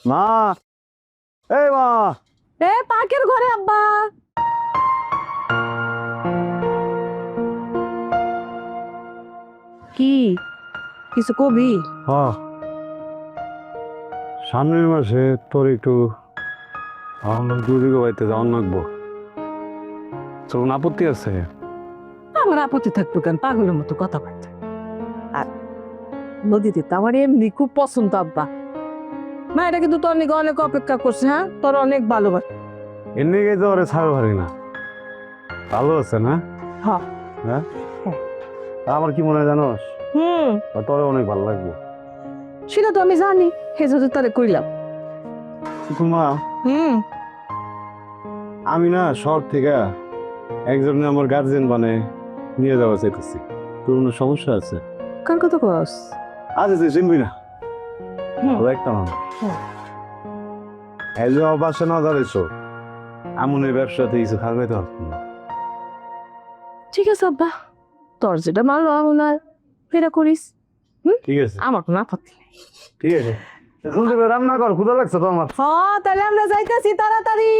মা, এই মা। এ পাকের ঘরে আব্বা। কি কিছু কবি? হ, সামনের মাসে তোর একটু আমরা দুদিকে বাড়িতে যাওয়ার লাগবো। তোর কোনো আপত্তি আছে? আমার আপত্তি থাকতো কেন, পাগলের মতো কথাবার্তা। আর নদীতে তো আমার এমনি খুব পছন্দ আব্বা। মা এটা কিন্তু তোর নিকে অনেক অপেক্ষা করছে, হ্যাঁ তোর অনেক ভালোবাসে। এমনি গিয়ে তো ওরে ছাড় পারি না। ভালো আছে না? হ্যাঁ। হ্যাঁ, হ্যাঁ। আমার কি মনে হয় জানোস? হুম, তোরে অনেক ভালো লাগবে। সেটা তো আমি জানি, হে যদি তারে কইলাম। কিন্তু মা, হুম। আমি না শহর থেকে একজনে আমার গার্জেন বানায় নিয়ে যাওয়া চাইতেছি। তোর কোনো সমস্যা আছে? কার কথা কস? আজ তুই চিনবি না, হুম। ভালো একটা মানুষ। হুম। এই যে আমার বাসা না দাঁড়াইছো, এমন এই ব্যবসাতে কিছু খাওয়াইতে পারতো না। ঠিক আছে আব্বা, তোর যেটা ভালো আমার সেটা করিস। ঠিক আছে, আমার কোনো আপত্তি নেই। ঠিক আছে। এখন থেকে রান্না কর, ক্ষুধা লাগছে তো আমার। তাহলে আমরা যাইতেছি তাড়াতাড়ি।